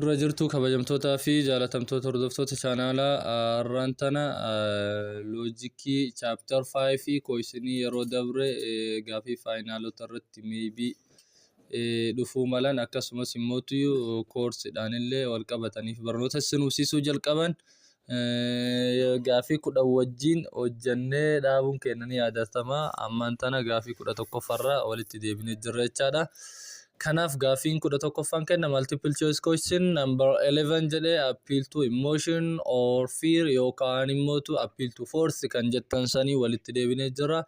Jirra jirtu kabajamtootaa fi jaalatamtoota hordoftoota chaanaalaa Arraantana loojikii chaaptar 5 fi kooyishinii yeroo dabre gaafii faayinaalota irratti meebii dhufuu malan akkasumas immoo koorsiidhaan illee wal qabataniif barnoota sinuufsiisuu jalqaban gaafii 10 wajjin hojjannee dhaabuun keenya ni yaadatama. Ammaan tana gaafii 11ffarraa walitti deebinee jirra jechaadha. Kanaaf gaafiin 11ffaan kenna multiple choice question number 11 jedhee appeal to emotion or fear yookaan immoo appeal to force kan jettan sanii walitti deebinee jira.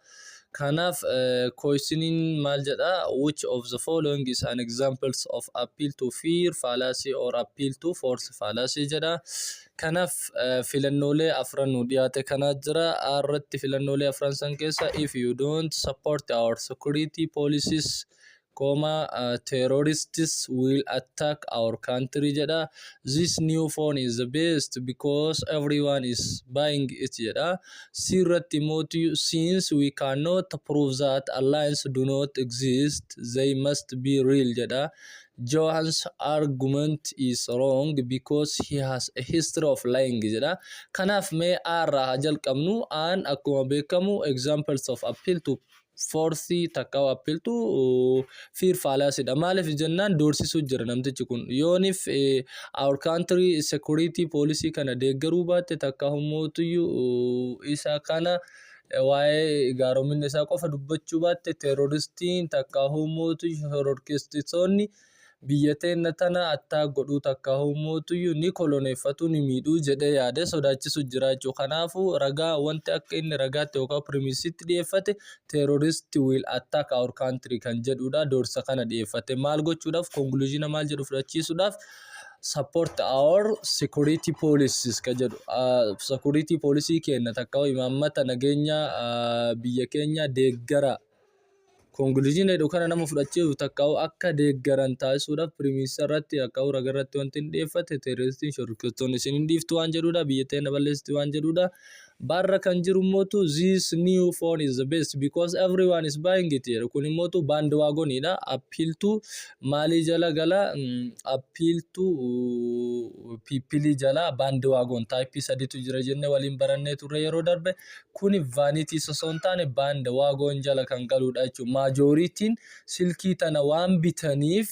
Kanaaf questioning maal jedha, which of the following is an examples of appeal to fear fallacy or appeal to force fallacy jedha. Kanaaf filannoolee afran nu dhiyaate kana jira. Irratti filannoolee afran san keessa if you don't support our security policies, terrorists will attack our country jedha. This new phone is the best because everyone is buying it jedha. Sirratti moti since we cannot prove that alliance do not exist, they must be real jedha. Johan's argument is wrong because he has a history of lying jedha. Kanaaf mee arraa jalqabnu aan akkuma beekamu examples of appeal to force takka appeal to fear fallacy dha. Maaliif jennaan doorsisuu jira namtichi kun. Yoonif our country security policy kana deeggaruu baatte takka humootuyyuu isa kana waa'ee gaaromina isaa qofa dubbachuu baatte terroristiin takka humootuyyuu hororkeessitoonni biyya teenya tana attack godhuu takka humootuyyuu ni koloneeffatu ni miidhuu jedhee yaade sodaachisu jira jechuudha. Kanaafuu ragaa wanti akka inni ragaatti yookaan primisitti dhiyeeffate terrorist will attack our country kan jedhudha. Doorsa kana dhiyeeffate maal gochuudhaaf conclusion maal jedhu fudhachiisuudhaaf support our security policies ka jedhu. Security policy keenya takka imaammata nageenya biyya keenya deeggara. Conclusion jedhu kana nama fudhachiisuuf takka akka deeggaran taasisuudhaaf premise irratti akka ragaa irratti wanti dhiyeeffate terroristiin shororkeessitoonni isin dhiiftu waan jedhudha. Biyya teenya balleessitu waan jedhudha. Barra kan jiru mootu this new phone is the best because everyone is buying it jedhu. Kun immoo bandwagonidha. Appeal to maalii jala gala appeal to people jala bandwagon type sadiitu jira jennee waliin barannee turre yeroo darbe. Kuni vanity soson taane bandwagon jala kan galudha jechuudha. Majoritiin silkii tana waan bitaniif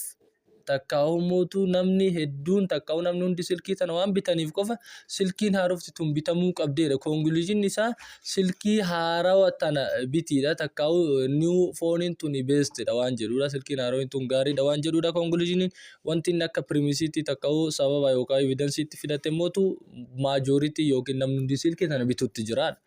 takka humootu namni hedduun takka namni hundi silkii tana waan bitaniif qofa silkiin haarofti tun bitamuu qabdeedha. Conclusion isaa silkii haarawa tana bitiidha. Takka new phone tun bestedha waan jedhudha. Silkiin haarawin tun gaariidha waan jedhudha. Conclusion wanti inni akka primisiti takka sababa yookaan evidensiitti fidate mootu majority yookiin namni hundi silkii tana bitutti jiraadha.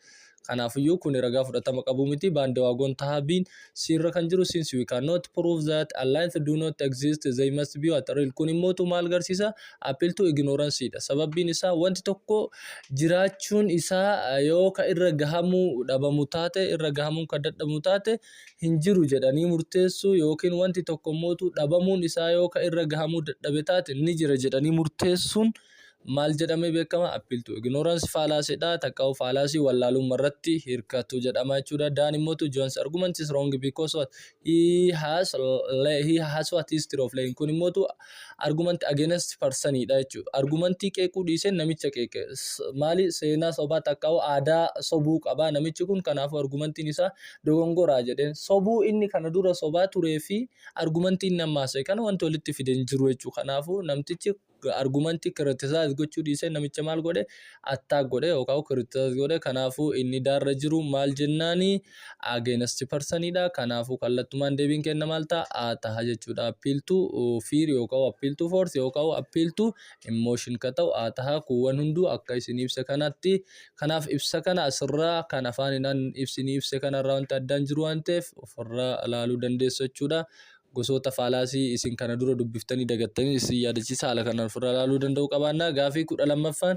Kanaafiyyuu kun ragaa fudhatama qabu miti. Bandwagon tahabiin sirra kan jiru since we cannot prove that alliance do not exist, they must be at real. Kun immoo maal agarsiisa? Appeal to ignorance dha. Sababbiin isaa wanti tokko jiraachuun isaa yoo ka irra gahamuu dhabamu taate irra gahamuun ka dadhamu taate hin jiru jedhanii murteessu yookiin wanti tokko immoo dhabamuun isaa yoo ka irra gahamuu dadhabe taate ni jira jedhanii murteessuun maal jedhamee beekama? Appeal to ignorance fallacy dha. Takka fallacy wallaalummaa irratti hirkatu jedhama jechuudha. Dan immoo John's argument is wrong because what he has what history of lying. Kun immoo argument against person dha jechuudha. Argumentii qeequu dhiisee namicha qeeqe. Maali seenaa sobaa takka aadaa sobuu qaba namichi kun. Kanaafuu argumentiin isaa dogongoraa jedheen. Sobuu inni kana dura sobaa turee fi argumentiin namaasee kana wanti walitti fideen jiru jechuudha. Kanaafuu namtichi argumentii criticize gochuu dhiisee namicha maal godhe attack godhe yookaan criticize godhe. Kanaafuu inni daarra jiru maal jennaani against person dha. Kanaafuu kallattumaan deebiin kenna maal ta'a jechuudha. Appeal to fear yookaan appeal to force yookaan appeal to emotion ka ta'u ta'a. Kuuwwan hunduu akka isin ibsa kanatti. Kanaaf ibsa kana asirraa kan afaaninaan ibsini ibsa kanarraa wanti addaan jiru waan ta'eef ofirraa ilaaluu dandeessu jechuudha. Gosoota fallacy isin kana dura dubbiftanii dagattanii isin yaadachiisa haala kanaan ofirraa ilaaluu danda'u qabaannaa. Gaafii 12ffaan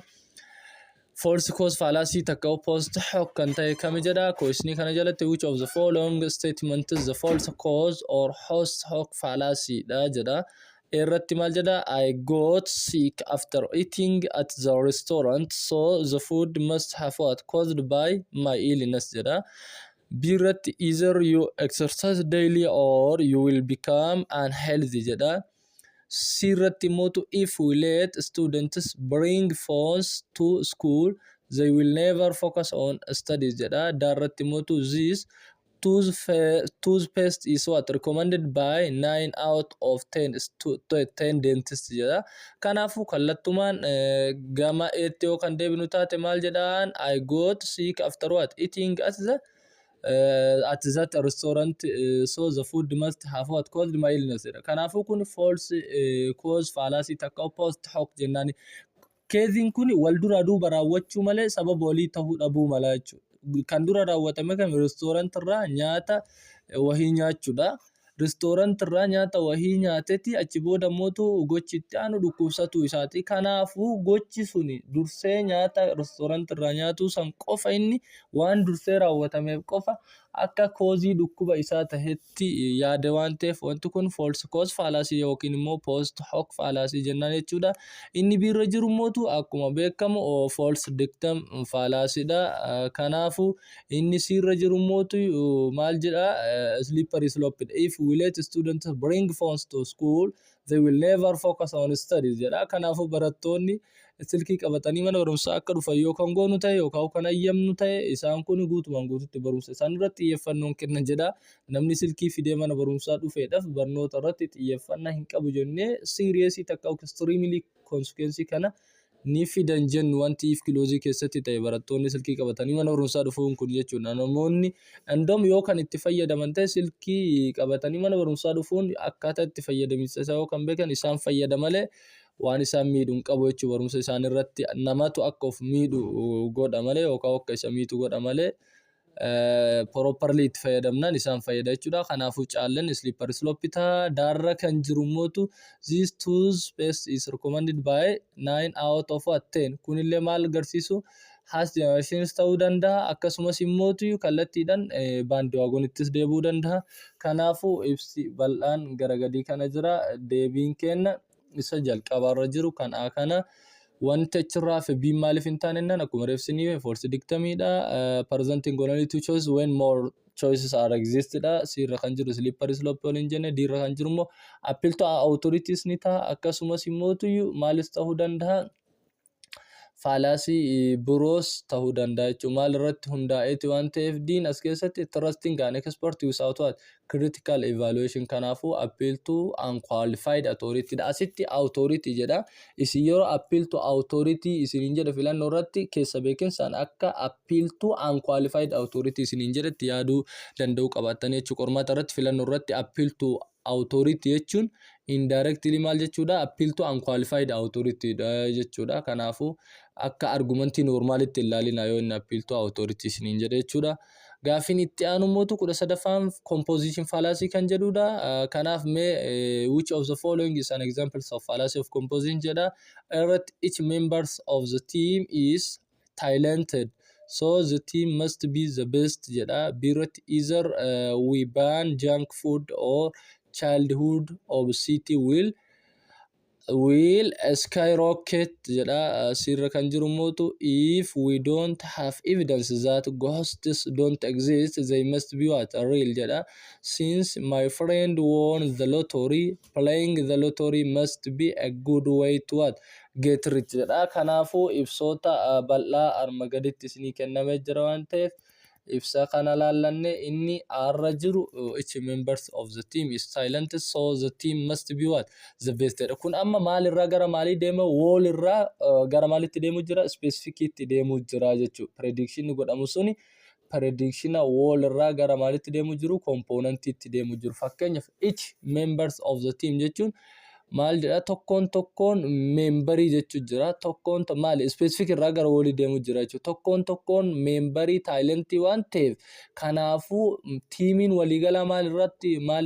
false cause fallacy takka post hoc kan ta'e kami jedha. Question kana jalatti which of the following statement is the false cause or post hoc fallacy dha jedha. Irratti maal jedha? I got sick after eating at the restaurant, so the food must have what caused by my illness jedha. Birratti either you exercise daily or you will become unhealthy jedha. Sirratti mootu if we let students bring phones to school, they will never focus on studies jedha. Darratti mootu this toothpaste is what recommended by 9 out of 10 dentists jedha. Kanaafuu kallattumaan gama eetti yoo kan deebinu taate maal jedhaan I got sick after what eating at that restaurant, so the food must have what caused my illness. Kanaafuu kun false cause fallacy takka post hoc jennaan. Keeziin kun wal dura duuba raawwachuu malee sababa walii ta'uu dhabuu mala jechuudha. Kan dura raawwatame kan restaurant irraa nyaata wahii nyaachuudha. Restaurant irraa nyaata wahii nyaatetti achi booda mootu gochi itti aanu dhukkubsatu isaati. Kanaafuu gochi suni dursee nyaata restaurant irraa nyaatu san qofa inni waan dursee raawwatameef qofa akka koozii dhukkuba isaa tahetti yaada waan ta'eef wanti kun false cause fallacy yookiin immoo post hoc fallacy jennaan jechuudha. Inni biirra jiru mootu akkuma beekamu false dictum fallacy dha. Kanaafuu inni sirra jiru mootu maal jedha slippery slope. If we let students bring phones to school, they will never focus on studies jedha. Kanaafuu barattoonni silkii qabatanii mana barumsaa akka dhufan yoo kan goonu ta'e yookaan kan ayyamnu ta'e isaan kun guutumaan guututti barumsa isaan irratti xiyyeeffannoon kennan jedha. Namni silkii fidee mana barumsaa dhufeedhaaf barnoota irratti xiyyeeffannaa hin qabu jennee serious takka extremely consequence kana ni fidan jennu wanti if kiloozii keessatti ta'e barattoonni silkii qabatanii mana barumsaa dhufuun kun jechuudha. Namoonni andoom yoo kan itti fayyadaman ta'e silkii qabatanii mana barumsaa dhufuun akkaataa itti fayyadamiinsa isaa yoo kan beekan isaan fayyada malee waan isaan miidhuun qabu jechuudha. Barumsa isaan irratti namatu akka of miidhu godha malee yookaan akka isa miidhu godha malee properly itti fayyadamnaan isaan fayyada jechuudha. Kanaafuu caalleen slippery slope taa darra kan jiru mootu this toothpaste is recommended by 9 out of 10. Kunillee maal agarsiisu has generations ta'uu danda'a akkasumas immootu kallattiidhaan baandii waagonittis deebuu danda'a. Kanaafuu ibsi bal'aan garagadii kana jira. Deebiin kenna isa jalqabaarra jiru kan kana wanta achirraa fi biin maaliif hin taanennan akkuma reefsinii false dictumidha. Presenting only two choices when more choices are existed. Sirra kan jiru slippery slope waliin jenne dirra kan jiru immoo appeal to authorities ni ta'a akkasumas immootu maalis ta'uu danda'a. Fallacy biroos ta'uu danda'a jechuudha. Maal irratti hundaa'eeti waan ta'eef diin as keessatti trusting an expert without what critical evaluation. Kanaafuu appeal to unqualified authority dha. Asitti authority jedha. Isin yeroo appeal to authority isiniin jedha filannoo irratti keessa beekinsaan akka appeal to unqualified authority isiniin jedhatti yaaduu danda'uu qabaatanii jechuudha. Qormaata irratti filannoo irratti appeal to authority jechuun indirectly maal jechuudha appeal to unqualified authority jechuudha. Kanaafuu akka argumentii normaalitti ilaalina yoo inni appeal to authority isiniin jedha jechuudha. Gaaffiin itti aanu mootu 13ffaan composition fallacy kan jedhudha. Kanaaf mee which of the following is an example of fallacy of composition jedha. Irratti each members of the team is talented, so the team must be the best jedha. Birratti either we ban junk food or childhood obesity will skyrocket jedha. Sirra kan jiru mootu if we don't have evidence that ghosts don't exist, they must be what real jedha. Since my friend won the lottery, playing the lottery must be a good way to what get rich jedha. Kanaafuu ibsoota bal'aa arma gaditti isinii kennamee jira waan ta'eef ibsa kana laallanne inni arra jiru each members of the team is silent, so the team must be what the best. Kun amma maal irraa gara maalii deema wall irraa gara maalitti deemu jira specific itti deemu jira jechuudha. Prediction godhamu suni prediction wall irraa gara maalitti deemu jiru component itti deemu jiru. Fakkeenyaaf each members of the team jechuun maal jedha tokkoon memberii jechuu jira. Tokkoon maal specific irraa gara walii deemu jira jechuudha. Tokkoon memberii talentii waan ta'eef kanaafuu tiimiin waliigalaa maal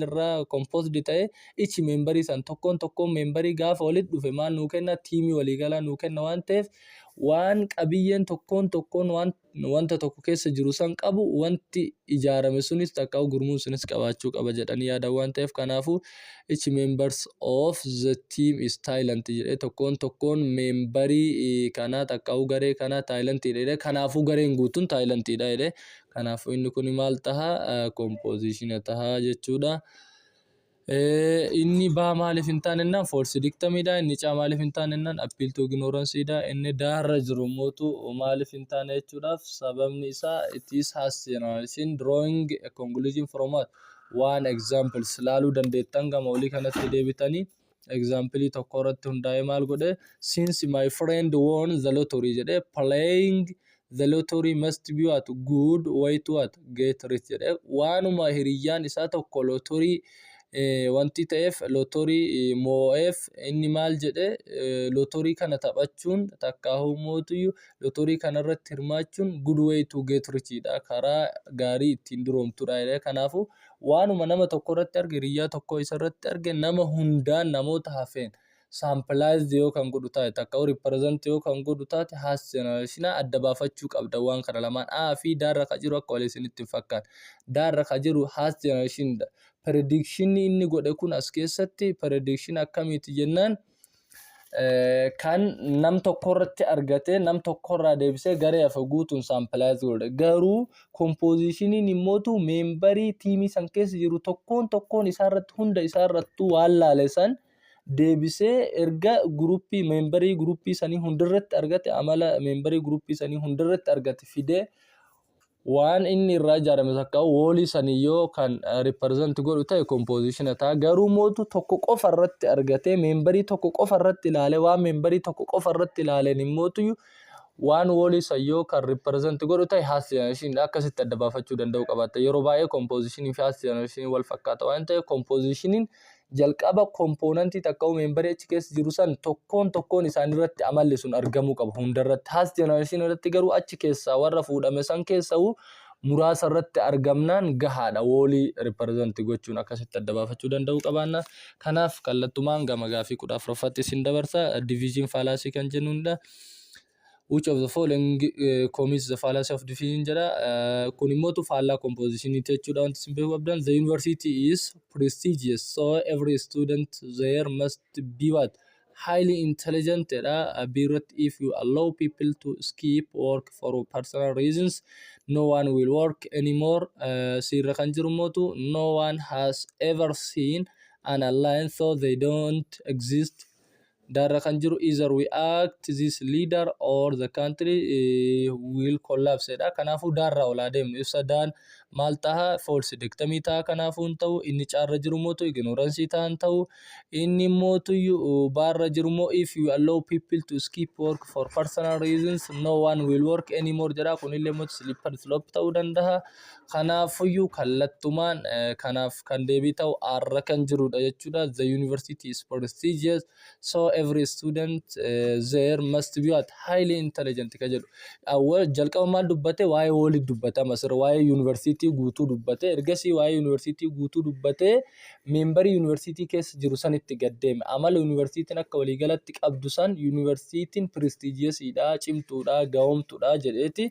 irraa composed ta'e each memberii san tokkoon memberii gaafa walitti dhufe maal nuu kenna tiimii waliigalaa nuu kenna waan ta'eef waan qabiyyeen tokkoon wanta tokko keessa jiru san qabu wanti ijaarame sunis takka gurmuun sunis qabaachuu qaba jedhanii yaada waan ta'eef kanaafuu each members of the team is silent jedhee tokkoon memberii kana takka garee kana silent jedhee kanaafuu gareen guutuun silent jedhee kanaafuu inni kun maal taha composition taha jechuudha. Inni baa maaliif hin taane jennaan false dictamidha. Inni caa maaliif hin taane jennaan appeal to ignoranceidha. Inni daarra jiru immoo maaliif hin taane jechuudhaaf sababni isaa it is has generalization drawing a conclusion from what one examples laaluu dandeettan gama olii kanatti deebitanii example tokko irratti hundaa'ee maal godhe since my friend won the lottery jedhee playing the lottery must be what good way to what get rich jedhee waanuma hiriyyaan isaa tokko lottery wanti ta'eef lottery moo'eef inni maal jedhe lottery kana taphachuun takkaahuu mootuyyuu lottery kanarratti hirmaachuun good way to get rich dha karaa gaarii ittiin duroomtudha jedhee kanaafuu waanuma nama tokko irratti arge hiriyyaa tokko isa irratti arge nama hundaan namoota hafeen sampilaayiz yoo kan godhu taate takka represent yoo kan godhu taate has generation adda baafachuu qabda waan kana lamaan fi daarra ka jiru akka wal isinitti fakkaan daarra ka jiru has generation prediction inni godhe kun as keessatti prediction akkamiiti jennaan kan nam tokko irratti argate nam tokko irraa deebisee garee hafa guutuun sampilaayiz godhe garuu compositioniin immootu membarii tiimii san keessa jiru tokkoon isaarratti hunda isaarrattu waan laale san deebisee erga gruppii membarii gruppii sanii hundirratti argate amala membarii gruppii sanii hundirratti argate fidee waan inni irraa ijaarame takka woolii sanii yoo kan represent godhu ta'e composition ta'a garuu mootu tokko qofa irratti argate membarii tokko qofa irratti ilaale waan membarii tokko qofa irratti ilaaleen immootu waan woolii sayyoo kan represent godhu ta'e has generation akkasitti adda baafachuu danda'u qabaata yeroo baay'ee composition fi has generation wal fakkaata waan ta'e compositionin jalqaba component takka membarii achi keessa jiru san tokkoon isaan irratti amalli sun argamuu qaba hundarratti has generation irratti garuu achi keessa warra fuudhame san keessa muraasa irratti argamnaan gahaadha woolii represent gochuun akkasitti adda baafachuu danda'u qabaanna kanaaf kallattumaan gama gaafii 14ffatti isin dabarsa division fallacy kan jennudha. Which of the following commits the fallacy of division jara kun immoo faallaa composition jechuudha wanti isin beekuu qabdan the university is prestigious so every student there must be what highly intelligent birat if you allow people to skip work for personal reasons no one will work anymore sirra kan jiru mootu no one has ever seen an alliance so they don't exist darra kan jiru either we act this leader or the country will collapse dha kanaafuu darra ola deemnu ibsa daan maal taha false dictami taha kanaafuu ta'u inni caarra jiru mootu ignorance ta'an ta'u inni mootu barra jiru mo if you allow people to skip work for personal reasons no one will work anymore jira kunille mootu slippery slope ta'u dandaha kanaafuu kallattumaan kanaaf kan deebii ta'u arra kan jirudha jechuudha the university is prestigious so every student there must be at highly intelligent ka jedhu awwal jalqaba maal dubbate waa'ee woolii dubbata masir waa'ee university guutuu dubbate ergasii waa'ee university guutuu dubbate membarii university keessa jiru sanitti gaddeeme amala universityin akka waliigalatti qabdu san universityin prestigious dha cimtuudha gaawomtuudha jedheeti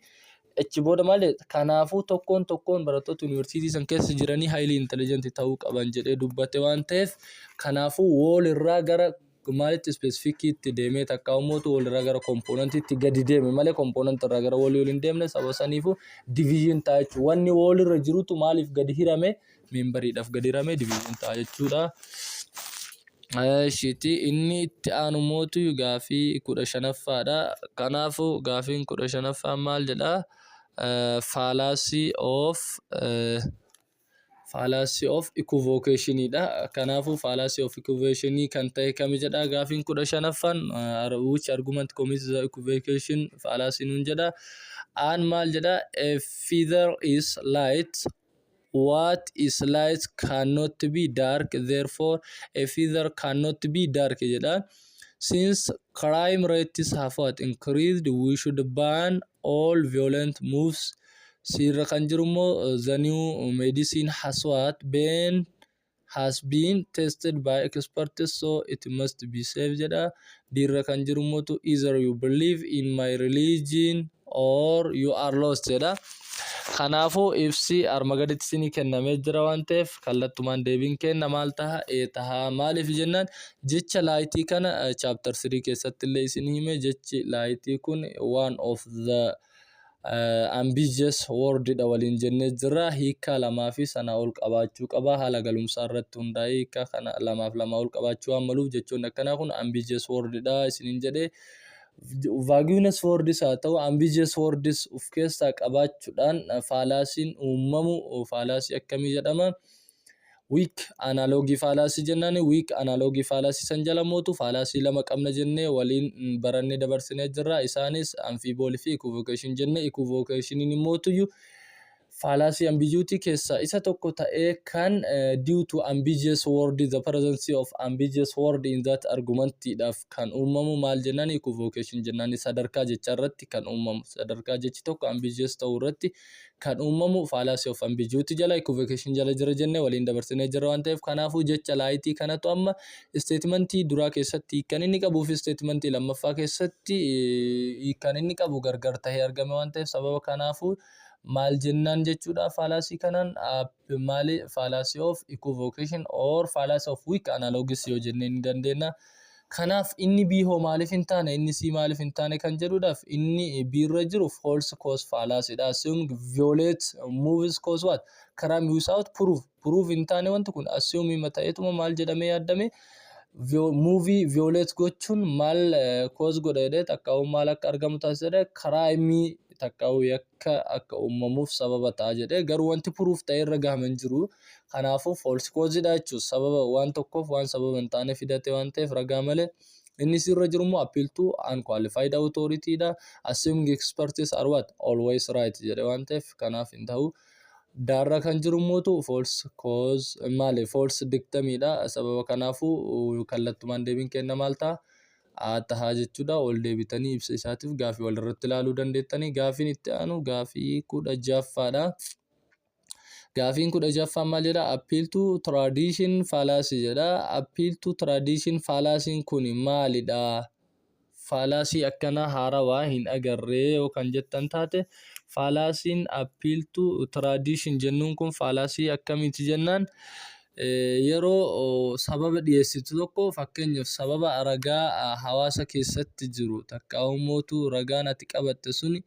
achi booda maal kanaafuu tokkoon barattoota university san keessa jiranii highly intelligent ta'uu qaban jedhee dubbate waan ta'eef kanaafuu wool irraa gara maalitti specific itti deemee takka mootu wal irraa gara component itti gadi deeme malee component irraa gara wal hin deemne sababa saniifu division ta'a jechuudha wanni wal irra jirutu maaliif gadi hirame membariidhaaf gadi hirame division ta'a jechuudha. Shiti inni itti aanu mootu gaafii 15ffaadha kanaafuu gaafiin 15ffaa maal jedha fallacy of equivocation dha kanaafuu fallacy of equivocation kan ta'e kam jedha gaafiin 15ffaan which argument commits the equivocation fallacy nun jedha an maal jedha a feather is light what is light cannot be dark therefore a feather cannot be dark jedha since crime rates have increased we should ban all violent moves sirra kan jiru mo the new medicine has been tested by experts so it must be safe jedha dirra kan jiru mo to either you believe in my religion or you are lost jedha kanaafuu ibsi armagaditti sini kennamee jira waan ta'eef kallattumaan deebiin kenna maal taha taha maaliif jennaan jecha laayitii kana chapter 3 keessatti illee isin hime jechi laayitii kun one of the ambiguous wordidha waliin jennee jirra. Hiika lamaa fi sana ol qabaachuu qaba. Haala galumsaa irratti hundaa'ee hiika kana lamaaf lama ol qabaachuu waan maluuf jechoonni akkanaa kun ambiguous wordidha isiniin jedhee. Vagueness words haa ta'u ambiguous words of keessaa qabaachuudhaan faalaasiin uumamu. Faalaasii akkamii jedhama? Weak analogy fallacy jennaan. Weak analogy fallacy san jala mootu fallacy lama qabna jennee waliin barannee dabarsinee jirra. Isaanis amphibole fi equivocation jennee. Equivocation ni mootuyyuu fallacy ambiguity keessa isa tokko ta'ee kan due to ambiguous word, the presence of ambiguous word in that argument dhaaf kan uumamu maal jennaan? Equivocation jennaan. Sadarkaa jecha irratti kan uumamu. Sadarkaa jechi tokko ambiguous ta'uu irratti kan uumamu fallacy of ambiguity jala equivocation jala jira jennee waliin dabarsinee jirra waan ta'eef kanaafuu jecha laayitii kanatu amma statementii duraa keessatti kan inni qabu fi statementii lammaffaa keessatti kan inni qabu gargar ta'ee argame waan ta'eef sababa kanaafuu maal jennaan jechuudha fallacy kanaan maali fallacy of equivocation or fallacy of weak analogies yoo jennee ni dandeenya. Kanaaf inni B hoo maaliif hin taane inni C maaliif hin taane kan jedhuudhaaf inni B irra jiru false cause fallacy dha. Assume violate moves cause what? Karaa without proof hin taane wanti kun assume mata'eetuma maal jedhamee yaaddame movie violate gochuun maal cause godha jedhee takkaa'u maal akka argamu taasisedha. Karaa inni takkaa'u yakka akka uumamuuf sababa ta'a jedhee garuu wanti proof ta'e irra gahamee hin jiru. Kanaafuu false cause dha jechuun sababa waan tokkoof waan sababa hin taane fidate waan ta'eef ragaa malee. Inni sirra jiru immoo appeal to unqualified authority dha. Assuming experts are what? Always right jedhe waan ta'eef kanaaf hin ta'u. Daarra kan jiru mootu false cause maali false dictum dha. Sababa kanaafuu kallattumaan deebiin kenna maal ta'a? Tahaa jechuudha. Ol deebitanii ibsa isaatiif gaafii walirratti ilaaluu dandeettanii. Gaafiin itti aanu gaafii 16ffaadha. Gaafiin 16ffaan maal jedha? Appeal to tradition fallacy jedha. Appeal to tradition fallacy kun maalidha? Fallacy akkana haarawaa hin agarree yookaan jettan taate fallacy appeal to tradition jennuun kun fallacy akkamiiti jennaan? Yeroo sababa dhiyeessitu tokko fakkeenyaaf sababa ragaa hawaasa keessatti jiru takkaa'u mootu ragaan ati qabatte suni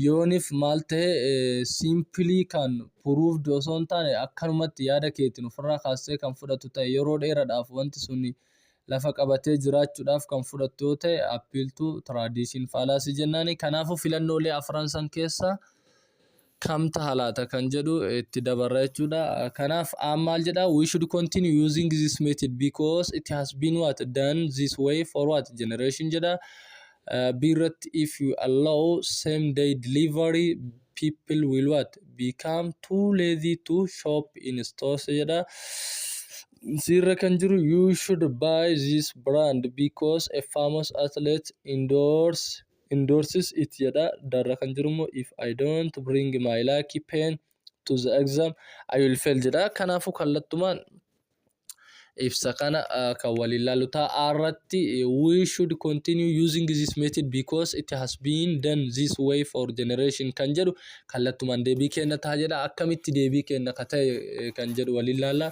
yoonif maal ta'e simply kan proved osoo hin taane akkanumatti yaada keetiin ofirraa kaastee kan fudhatu ta'e yeroo dheeraadhaaf wanti suni lafa qabatee jiraachuudhaaf kan fudhatu yoo ta'e appeal to tradition fallacy jennaani. Kanaafuu filannoolee afran san keessa kamta halata kan jedhu itti dabarra jechuudha. Kanaaf maal jedha? We should continue using this method because it has been what done this way for what generation jedha. But if you allow same day delivery people will what become too lazy to shop in stores jedha. Sirra kan jiru you should buy this brand because a famous athlete endorses it jedha. Darra kan jiru immoo if I don't bring my lucky pen to the exam I will fail jedha. Kanaafuu kallattumaan ibsa kana kan waliin ilaalu ta'a irratti we should continue using this method because it has been done this way for generation kan jedhu kallattumaan deebii kenna ta'a jedha. Akkamitti deebii kenna ka ta'e kan jedhu waliin ilaalla.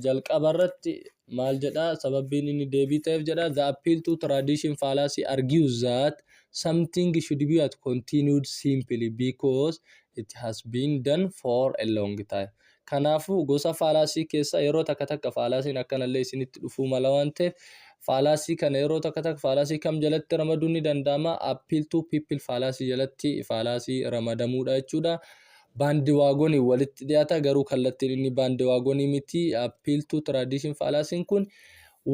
Jalqaba irratti maal jedha? Sababbiin inni deebii ta'eef jedha the appeal to tradition fallacy argues that something should be continued simply because it has been done for a long time. Kanaafuu gosa fallacy keessa yeroo takka takka fallacy'n akkanallee isinitti dhufuu mala waan ta'eef fallacy kana yeroo takka takka fallacy kam jalatti ramaduun ni danda'ama? Appeal to people fallacy jalatti fallacy ramadamuudha jechuudha. Bandi waagonii walitti dhiyaata garuu kallattiin inni bandi waagonii miti. Appeal to tradition fallacy kun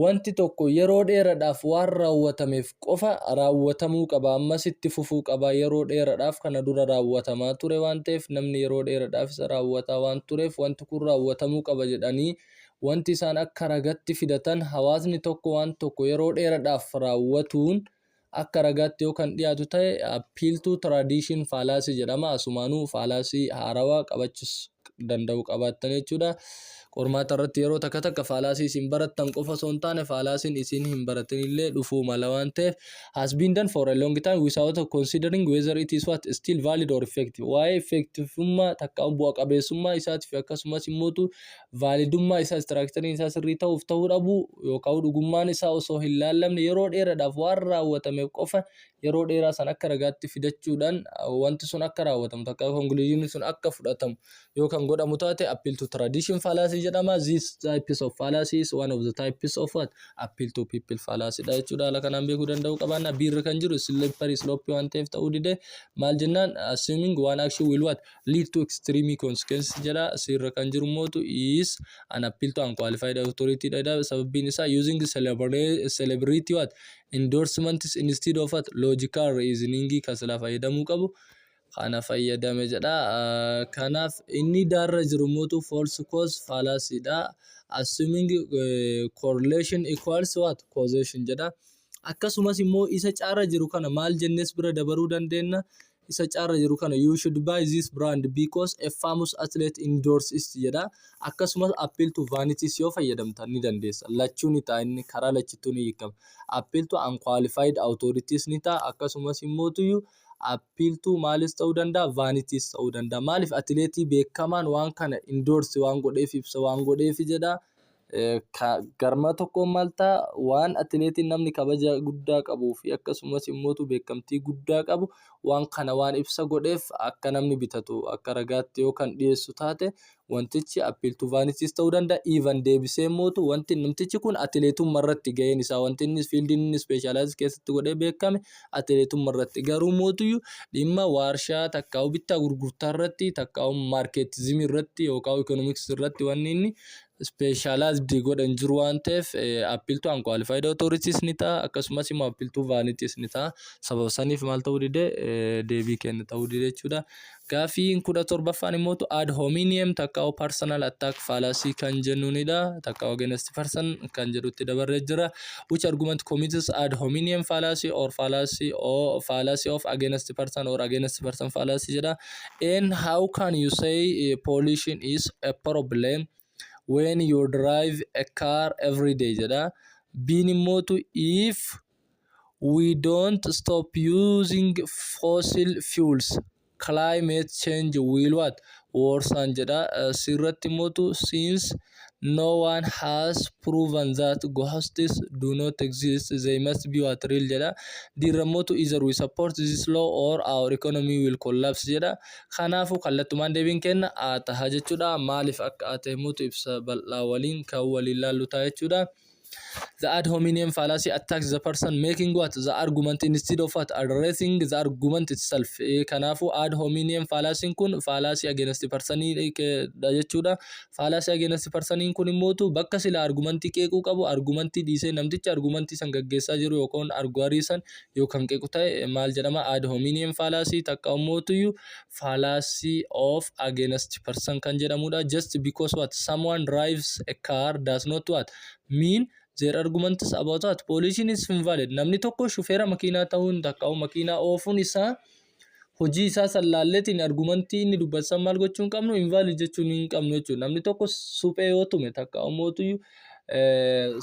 wanti tokko yeroo dheeraadhaaf waan raawwatameef qofa raawwatamuu qaba. Ammas itti fufuu qaba. Yeroo dheeraadhaaf kana dura raawwatamaa ture waan ta'eef namni yeroo dheeraadhaaf isa raawwataa waan tureef wanti kun raawwatamuu qaba jedhanii wanti isaan akka ragaatti fidatan hawaasni tokko waan tokko yeroo dheeraadhaaf raawwatuun akka ragaatti yoo kan dhiyaatu ta'e appeal to tradition fallacy jedhama. Asumaanuu fallacy haarawaa danda'u qabaattan jechuudha. Qormaata irratti yeroo takka takka faalaasii isin barattan qofa osoo hin taane faalaasiin isin hin baratin illee dhufuu mala waan ta'eef has been done for a long time without considering whether it is what still valid or effective. Waa'ee effektifummaa takka bu'a qabeessummaa isaatiif akkasumas immoo vaalidummaa isaa istiraakchariin isaa sirrii ta'uuf ta'uu dhabu yookaan dhugummaan isaa osoo hin laallamne yeroo dheeraadhaaf waan raawwatameef qofa yeroo dheeraa san akka ragaatti fidachuudhaan wanti sun akka raawwatamu takka conclusion sun akka fudhatamu yookaan godhamu taate appeal to tradition fallacy jedhama. This types of fallacy is one of the types of what appeal to people fallacy dha jechuudha. Haala kanaan beekuu danda'uu qabaanna. Biirri kan jiru slippery slope waan ta'eef ta'uu dide maal jennaan assuming one action will what lead to extreme consequences jedha. Sirra kan jiru mootu is an appeal to unqualified authority dha. Sababiin isaa using celebrity what endorsements instead of what logical reasoning kasla fayyadamuu qabu. Kana fayyadame jedha. Kanaaf inni darra jiru mootu false cause fallacy dha. Assuming correlation equals what causation jedha. Akkasumas immoo isa caara jiru kana maal jennes bira dabaruu dandeenya. Isa caara jiru kana you should buy this brand because a famous athlete endorses it jedha. Akkasumas appeal to vanity yoo fayyadamtan ni dandeessa. Lachuun ta'a inni karaa lachituun hiikama. Appeal to unqualified authorities ni ta'a. Akkasumas immoo appeal to maalis ta'uu danda'a vanities ta'uu danda'a. Maaliif atileetii beekamaan waan kana endorse waan godheef ibsa waan godheef jedha. Garma tokko malta waan atileetiin namni kabaja guddaa qabuu fi akkasumas immoo beekamtii guddaa qabu waan kana waan ibsa godheef akka namni bitatu akka ragaatti yookaan dhiyeessu taate wantichi appeal to vanities ta'uu danda'a. Even deebisee mootu wanti namtichi kun atileetummaa irratti ga'een isaa wanti inni fiildiin inni specialize keessatti godhee beekame atileetummaa irratti garuu mootu dhimma waarshaa takkaa'u bittaa gurgurtaa irratti takkaa'u markeetizimii irratti yookaan economics irratti wanni inni specialized godhan jiru waan ta'eef appeal to unqualified authorities ni ta'a. Akkasumas immoo appeal to vanities ni ta'a. Sababa saniif maal ta'uu dide deebii kenna ta'uu dide jechuudha. Gaafiin 17ffaan immoo ad hominem takkaa'u personal attack fallacy kan jennuunidha. Takkaa'u against person kan jedhutti dabarree jira. Which argument commits ad hominem fallacy or fallacy of against person or against person fallacy jedha. And how can you say pollution is a problem when you drive a car every day jedha. Being motu if we don't stop using fossil fuels climate change will what worsen jedha. Sirratti motu since no one has proven that ghosts do not exist they must be what real jedha. Dirramotu either we support this law or our economy will collapse jedha. Kanaafu kallattumaan deebiin kenna ta'a jechuudha. Maaliif akka ate motu ibsa bal'aa waliin kan waliin laallu ta'a jechuudha. The ad hominem fallacy attacks the person making what the argument instead of what addressing the argument itself. Kanafu ad hominem fallacy kun fallacy against the person da jechuudha. Fallacy against the person kun immoo bakka sila argumentii qeequu qabu argumentii dhiisee namtichi argumentii san gaggeessaa jiru yookaan arguarii san yookaan qeequ ta'e maal jedhama ad hominem fallacy takka immoo fallacy of against person kan jedhamudha. Just because what someone drives a car does not what mean their arguments about that pollution is invalid. Namni tokko shufeera makiinaa ta'uun takkaa'u makiinaa oofuun isaa hojii isaa sallaalleetiin argumentii inni dubbatan maal gochuu hin qabnu invalid jechuun hin qabnu jechuudha. Namni tokko suphee yoo tume takkaa'u mootu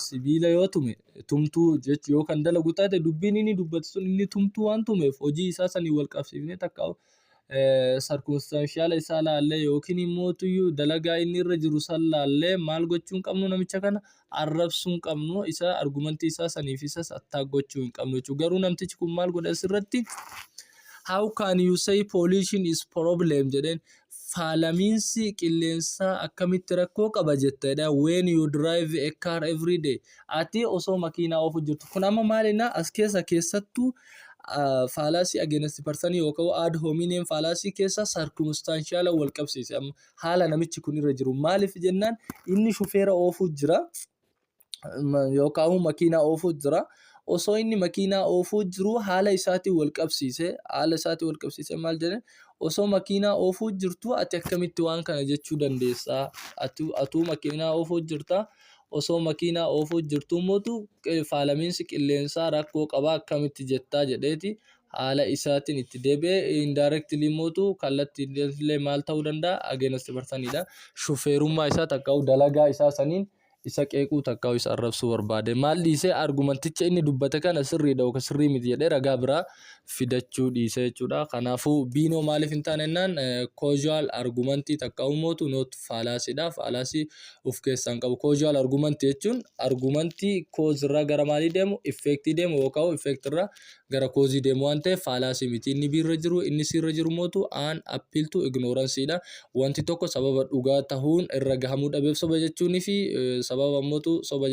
sibiila yoo tume tumtuu jechuu yoo kan dalagu taate dubbiin inni dubbatu sun inni tumtuu waan tumeef hojii isaa sanii wal qabsiifnee takkaa'u circumstantial isaa laallee yookiin immoo dalagaa inni irra jiru san laallee maal gochuu hin qabnu namicha kana arrabsuu hin qabnu isa argumentii isaa saniif isas attack gochuu hin qabnu jechuudha. Garuu namtichi kun maal godha asirratti how can you say pollution is problem jedheen faalamiinsi qilleensaa akkamitti rakkoo qaba jettedha when you drive a car every day ati osoo makiinaa oofu jirtu kun amma maalina as keessattuu fallacy against person yookaan ad hominem fallacy keessa circumstantial wal qabsiise haala namichi kun irra jiru maaliif jennaan inni shufeera oofu jira yookaan makiinaa oofu jira osoo inni makiinaa oofu jiru haala isaatiin wal qabsiise maal jedhan osoo makiinaa oofu jirtu ati akkamitti waan kana jechuu dandeessa atu makiinaa oofu jirta osoo makiinaa oofu jirtu mootu faalamiinsi qilleensaa rakkoo qaba akkamitti jettaa jedheeti haala isaatiin itti deebi'ee indirectly mootu kallattiilee maal ta'uu danda'a against personidha. Shufeerummaa isaa takka dalagaa isaa saniin isa qeequu takka isa arrabsuu barbaade. Maal dhiisee argumenticha inni dubbate kana sirriidha yookaan sirrii miti jedhee ragaa biraa fidachuu dhiisee jechuudha. Kanaafuu biinoo maaliif hin taane jennaan causal argumentii takka uummatu not fallacyidha. Fallacy of keessaa hin qabu. Causal argumentii jechuun argumentii cause irraa gara maalii deemu effectii deemu yookaan effect irraa gara cause deemu waan ta'eef fallacy miti. Inni biirra jiru inni sirra jiru mootu an appeal to ignoranceidha. Wanti tokko sababa dhugaa ta'uun irra gahamuu dhabeef soba jechuunii fi sababa mootu soba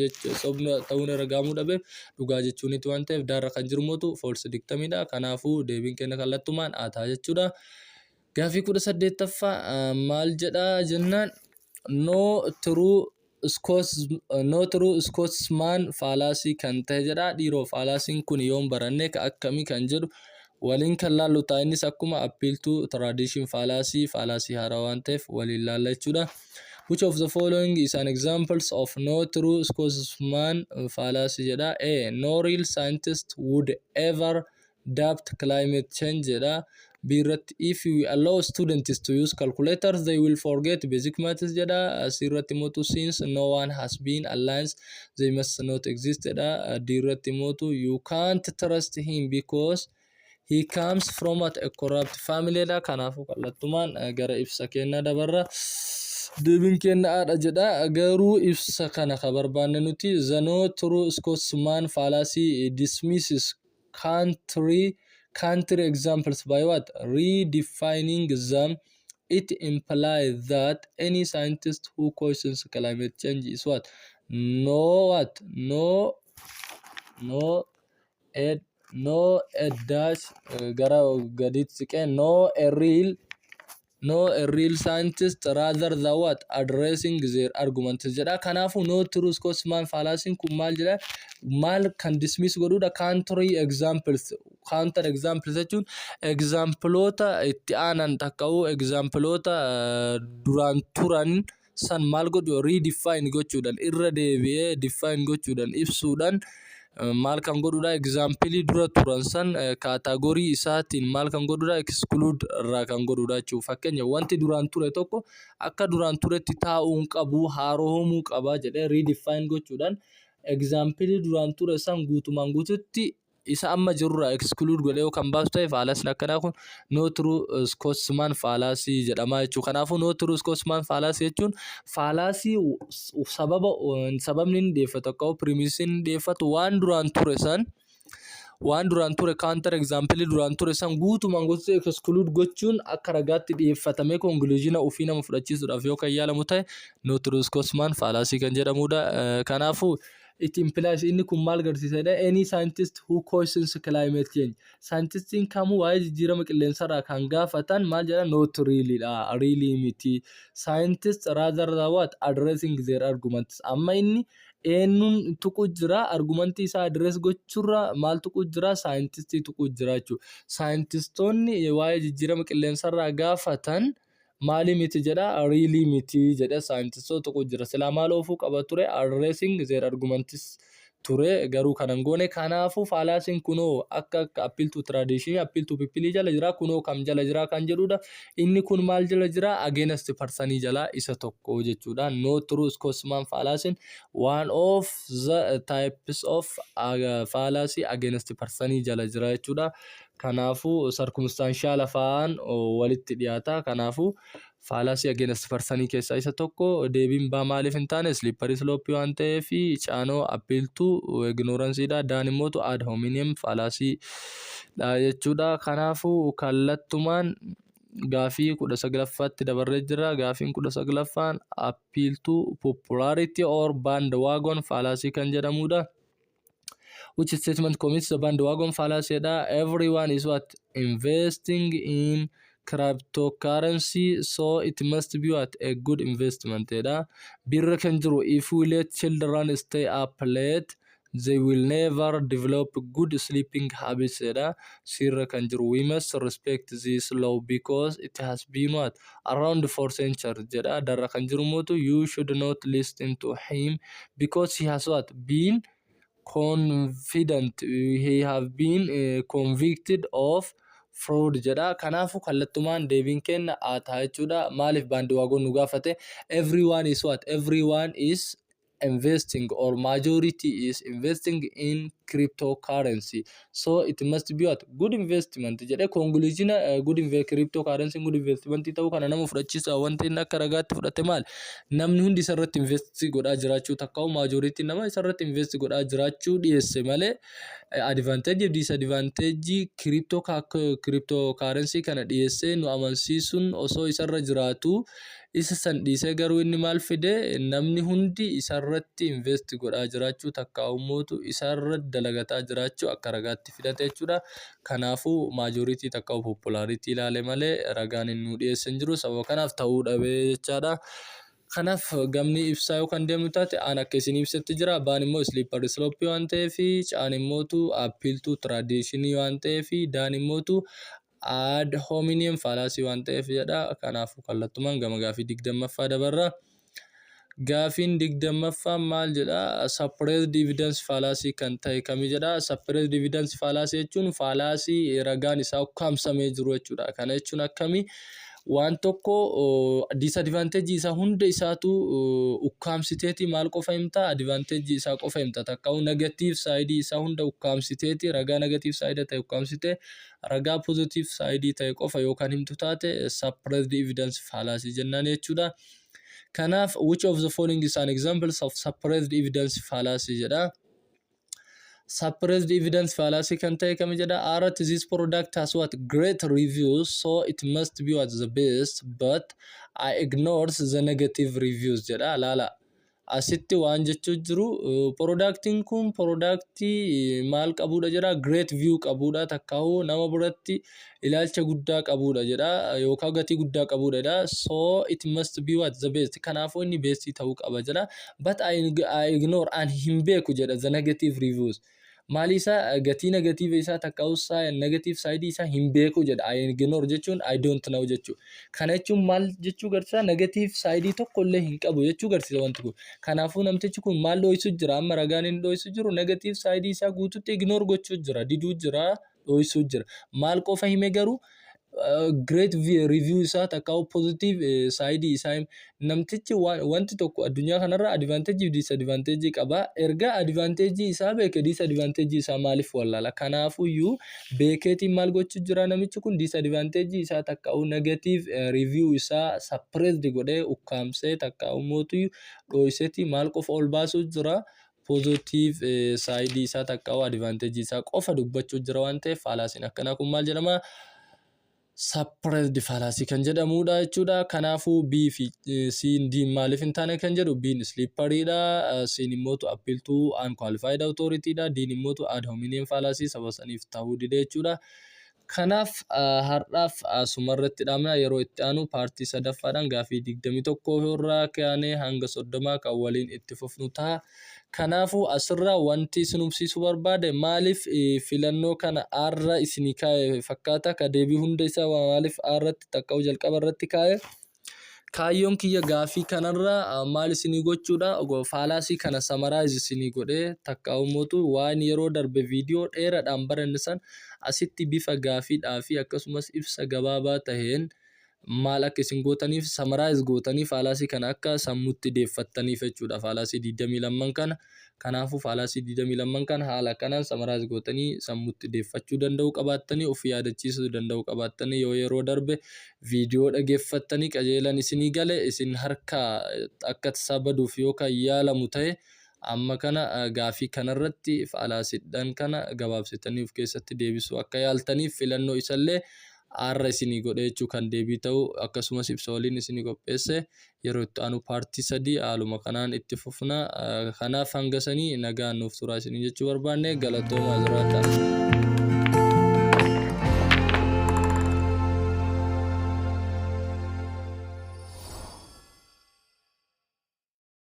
ta'uun irra gahamuu dhabeef dhugaa jechuuniti waan ta'eef daarra kan jiru mootu false dictamidha. Kanaafuu deebiin kenna kallattumaan aataa jechuudha. Gaafii 18ffaa maal jedhaa jennaan no true Scotsman fallacy kan ta'e jedhaa. Dhiiroo fallacy'n kun yoon baranne akkamii kan jedhu waliin kan laallu ta'a. Innis akkuma appeal to tradition fallacy haaraa waan ta'eef waliin laalla jechuudha. Which of the following is an examples of no true Scotsman fallacy jedha. A. No real scientist would ever doubt climate change jedha. B. If we allow students to use calculators, they will forget basic maths jedha. C. Since no one has been alliance, they must not exist jedha. D. You can't trust him because he comes from a corrupt family dha. Kanaafuu kallattumaan gara ibsa kennaa dabarra. Deebiin kenna haadha jedha. Garuu ibsa kana ka barbaanne nuti the no true Scotsman fallacy dismisses country examples by what? Redefining them. It implies that any scientist who questions climate change is what? No a dash gara gadit siqee no a real scientist rather than what addressing their arguments jedha. Kanaafuu no true Scotsman fallacy kun maal jedha maal kan dismiss godhuudha counter examples jechuun exampleota itti aanan takka'u exampleota duraan turan san maal godhu redefine gochuudhaan irra deebi'ee define gochuudhaan ibsuudhaan maal kan godhuudha example dura turan san category isaatiin maal kan godhuudha exclude irraa kan godhuudha jechuudha. Fakkeenya wanti duraan ture tokko akka duraan turetti taa'uun qabu haaromuu qaba jedhee redefine gochuudhaan example duraan ture san guutumaan guututti isa amma jirurraa exclude godhee yookaan baasu ta'e fallacy akkanaa kun no true Scotsman fallacy jedhama jechuudha. Kanaafuu no true Scotsman fallacy jechuun fallacy sababni inni dhiyeeffatu akka premise inni dhiyeeffatu waan duraan ture counter example duraan ture san guutumaan guututti exclude gochuun akka ragaatti dhiyeeffatamee conclusion ofii nama fudhachiisuudhaaf yoo kan yaalamu ta'e no true Scotsman fallacy kan jedhamudha. Kanaafuu it implies inni kun maal agarsiisedha any scientist who questions climate change scientistiin kamuu waa'ee jijjiirama qilleensarraa kan gaafatan maal jedha not really dha really miti scientist rather than what addressing their arguments. Amma inni eenyuun tuqu jira argumentii isaa address gochurra maal tuqu jira scientistii tuqu jira jechuudha. Scientistoonni waa'ee jijjiirama qilleensarraa gaafatan maali miti jedha really miti jedha scientistoota tuqu jira. Silaa maal oofuu qaba ture addressing their arguments ture garuu kanan goone. Kanaafuu fallacy'n kunoo akka appeal to tradition appeal to people jala jira kunoo kam jala jira kan jedhudha. Inni kun maal jala jira against person jala isa tokko jechuudha. No true Scotsman fallacy'n one of the types of fallacy against person jala jira jechuudha. Kanaafuu circumstantial afaan walitti dhiyaata. Kanaafuu fallacy against person keessaa isa tokko. Deebiin baa maaliif hin taane slippery slope waan ta'eef caanoo appeal to ignorance dha. Daan immoo ad hominem fallacy dha jechuudha. Kanaafuu kallattumaan gaafii 19ffaatti dabarree jira. Gaafiin 19ffaan appeal to popularity or bandwagon fallacy kan jedhamudha. Which statement commits the bandwagon fallacy dha. Everyone is what investing in cryptocurrency so it must be what a good investment dha. Birra kan jiru if we let children stay up late they will never develop good sleeping habits dha. Sirra kan jiru we must respect this law because it has been what around 4 centuries jedha. Darra kan jiru mootu you should not listen to him because he has what been confident he have been convicted of fraud jedha. Kanaafuu kallattumaan deebiin kenna aataa jechuudha. Maaliif baandiwaagoon nu gaafate? Everyone is what? Everyone is investing, or majority is investing in cryptocurrency, so it must be what? Good investment jedhe. Conclusion cryptocurrency good investment ta'uu kana nama fudhachiisa. Wanti inni akka ragaatti fudhate maal? Namni hundi isarratti invest godhaa jiraachuu takka majority nama isarratti invest godhaa jiraachuu dhiyeesse malee advantage fi disadvantage cryptocurrency kana dhiyeessee nu amansiisuun osoo isarra jiraatu isa san dhiisee garuu inni maal fide? Namni hundi isarratti invest godhaa jiraachuu takka ummootu isarra dalagataa jiraachuu akka ragaatti fidate jechuudha. Kanaafuu majority takka popularity ilaale malee ragaan inni nu dhiyeessan jiru sababa kanaaf ta'uu dhabe jechaadha. Kanaaf gamni ibsaa yookaan deemnu taate aan akka isin ibsatti jira. Baan immoo slippery slope waan ta'eef, caan immootu appeal to tradition waan ta'eef, daan immootu ad hominem fallacy waan ta'eef jedha. Kanaafuu kallattumaan gama gaafii 20ffaa dabarra. Gaafiin 20ffaa maal jedha? Suppressed evidence fallacy kan ta'e kami jedha? Suppressed evidence fallacy jechuun fallacy ragaan isaa ukkaamsamee jiru jechuudha. Kana jechuun akkami? Waan tokko disadvantage isaa hunda isaatu ukkaamsiteeti maal qofa himta? Advantage isaa qofa himta. Takka negative side isaa hunda ukkaamsiteeti, ragaa negative side ta'e ukkaamsite, ragaa positive side ta'e qofa yookaan himtu taate suppressed evidence fallacy jennaan jechuudha. Kanaaf which of the following is an examples of suppressed evidence fallacy jedha. Suppressed evidence fallacy kan ta'e kam jedha? Art this product has what? Great reviews, so it must be what? The best, but I ignores the negative reviews jedha. Laala asitti waan jechuu jiru productiin kun productii maal qabuudha jedha? Great view qabuudha, takkaawu nama biratti ilaalcha guddaa qabuudha jedha yookaan gatii guddaa qabuudha jedha. So it must be what? The best. Kanaafuu inni best ta'uu qaba jedha. But I ignore and hin beeku jedha the negative reviews. Malisa gatii negative isaa takkausa negative side isaa hin beeku jedha. I ignore jechuun I don't know jechuu. Kana jechuun maal jechuu garsiisa? Negative side tokko illee hin qabu jechuu garsiisa wanti kun. Kanaafuu namtichi kun maal dho'isu jira? Amma ragaan inni dho'isu jiru negative side isaa guututti ignore gochuu jira, diduu jira, dho'isu jira. Maal qofa hime garuu great review isaa takkaawu positive side isaa namtichi wanti tokko addunyaa kanarra advantage fi disadvantage qaba. Erga advantage isaa beeke disadvantage isaa maaliif wallaala? Kanaafuyyuu beekeetiin maal gochuu jira namichi kun? Disadvantage isaa takkaawu negative review isaa suppressed godhee ukkaamsee takkaawu mootu dho'iseeti maal qofa ol baasuu jira? Positive side isaa takkaawu advantage isaa qofa dubbachuu jira waan ta'eef fallacy'n akkanaa kun maal jedhama? Suppressed fallacy kan jedhamudha jechuudha. Kanaafuu B fi C D maaliif hin taane kan jedhu? B slippery dha, C immoo appeal to unqualified authority dha, D immoo ad hominem fallacy sababa saniif ta'uu dide jechuudha. Kanaaf har'aaf asumarratti dhaabna. Yeroo itti aanu paartii sadaffaadhaan gaafii 21 irraa kaanee hanga 30 kan waliin itti fufnu ta'a. Kanaafuu asirraa wanti isin hubsiisuu barbaade maaliif filannoo kana arra isinii kaa'e fakkaata? Ka deebii hunda isaa maaliif arratti takka'u jalqaba irratti kaa'e? Kaayyoon kiyya gaafii kanarra maal isinii gochuudha? Fallacy kana summarize isinii godhee takka'u mootu waan yeroo darbe viidiyoo dheeraadhaan baranne san asitti bifa gaafiidhaa fi akkasumas ibsa gabaabaa taheen maal akka isin gootaniif summarize gootanii fallacy kana akka sammuutti deeffattaniif jechuudha. Fallacy 22 kana. Kanaafuu fallacy 22 kana haala kanaan summarize gootanii sammuutti deeffachuu danda'u qabaattanii of yaadachiisuu danda'u qabaattanii yoo yeroo darbe viidiyoo dhageeffattanii qajeelan isinii gale isin harka akka sabaduuf yookaan yaalamu ta'e amma kana gaafii kanarratti fallacy'dhaan kana gabaabsitanii of keessatti deebisuu akka yaaltaniif filannoo isallee arra isinii godhe jechuu kan deebii ta'u akkasumas ibsa waliin isinii qopheesse yeroo itti aanu paartii 3 haaluma kanaan itti fufna. Kanaaf hanga sanii nagaan nuuf turaa isinii jechuu barbaanne galatoomaa jiraadhaa.